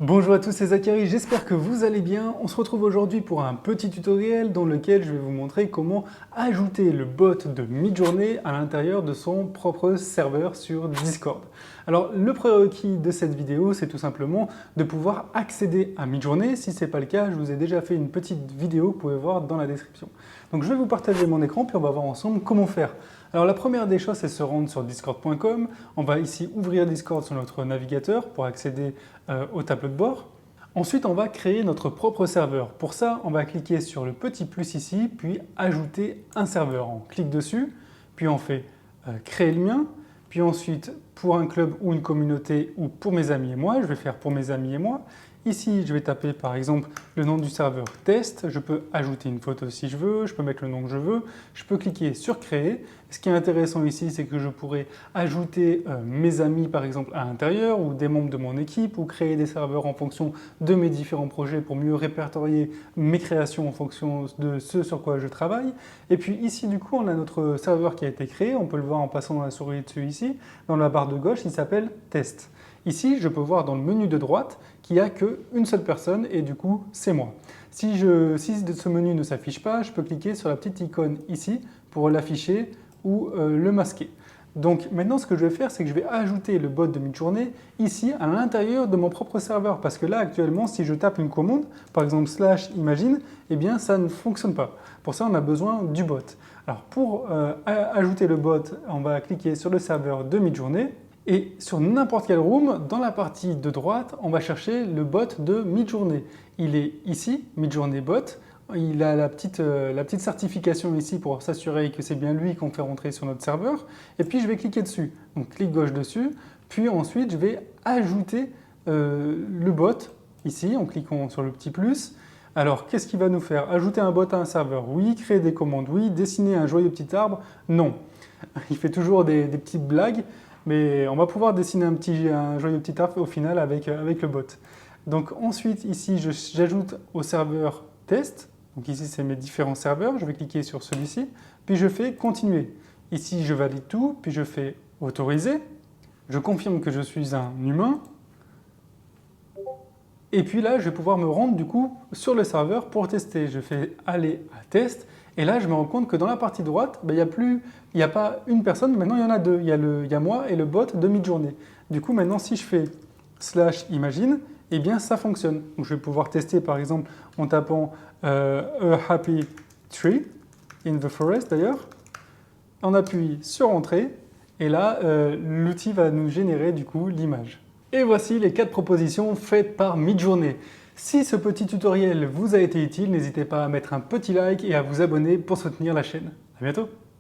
Bonjour à tous, c'est Zachary, j'espère que vous allez bien. On se retrouve aujourd'hui pour un petit tutoriel dans lequel je vais vous montrer comment ajouter le bot de Midjourney à l'intérieur de son propre serveur sur Discord. Alors le prérequis de cette vidéo, c'est tout simplement de pouvoir accéder à Midjourney. Si ce n'est pas le cas, je vous ai déjà fait une petite vidéo que vous pouvez voir dans la description. Donc je vais vous partager mon écran puis on va voir ensemble comment faire. Alors la première des choses, c'est se rendre sur discord.com. On va ici ouvrir Discord sur notre navigateur pour accéder au tableau de bord. Ensuite, on va créer notre propre serveur. Pour ça, on va cliquer sur le petit plus ici, puis ajouter un serveur. On clique dessus, puis on fait créer le mien. Puis ensuite, pour un club ou une communauté ou pour mes amis et moi, je vais faire pour mes amis et moi. Ici, je vais taper par exemple le nom du serveur test. Je peux ajouter une photo si je veux, je peux mettre le nom que je veux. Je peux cliquer sur créer. Ce qui est intéressant ici, c'est que je pourrais ajouter mes amis par exemple à l'intérieur ou des membres de mon équipe ou créer des serveurs en fonction de mes différents projets pour mieux répertorier mes créations en fonction de ce sur quoi je travaille. Et puis ici, du coup, on a notre serveur qui a été créé. On peut le voir en passant dans la souris dessus ici. Dans la barre de gauche, il s'appelle test. Ici, je peux voir dans le menu de droite qu'il n'y a qu'une seule personne et du coup, c'est moi. Si ce menu ne s'affiche pas, je peux cliquer sur la petite icône ici pour l'afficher ou le masquer. Donc maintenant, ce que je vais faire, c'est que je vais ajouter le bot de Midjourney ici à l'intérieur de mon propre serveur. Parce que là, actuellement, si je tape une commande, par exemple /imagine, eh bien, ça ne fonctionne pas. Pour ça, on a besoin du bot. Alors pour ajouter le bot, on va cliquer sur le serveur de Midjourney. Et sur n'importe quel room, dans la partie de droite, on va chercher le bot de Midjourney. Il est ici, Midjourney bot. Il a la petite certification ici pour s'assurer que c'est bien lui qu'on fait rentrer sur notre serveur. Et puis je vais cliquer dessus. Donc clic gauche dessus. Puis ensuite, je vais ajouter le bot ici en cliquant sur le petit plus. Alors, qu'est-ce qu'il va nous faire? Ajouter un bot à un serveur? Oui. Créer des commandes? Oui. Dessiner un joyeux petit arbre? Non. Il fait toujours des petites blagues. Mais on va pouvoir dessiner un joyeux petit arbre au final avec le bot. Donc ensuite, ici, j'ajoute au serveur test. Donc ici, c'est mes différents serveurs. Je vais cliquer sur celui-ci. Puis je fais continuer. Ici, je valide tout. Puis je fais autoriser. Je confirme que je suis un humain. Et puis là, je vais pouvoir me rendre du coup sur le serveur pour tester. Je fais aller à test. Et là, je me rends compte que dans la partie droite, il n'y a pas une personne, maintenant il y en a deux. Il y a moi et le bot de Midjourney. Du coup, maintenant, si je fais /imagine, eh bien, ça fonctionne. Donc, je vais pouvoir tester, par exemple, en tapant a happy tree in the forest, d'ailleurs. On appuie sur Entrée, et là, l'outil va nous générer, du coup, l'image. Et voici les 4 propositions faites par Midjourney. Si ce petit tutoriel vous a été utile, n'hésitez pas à mettre un petit like et à vous abonner pour soutenir la chaîne. À bientôt!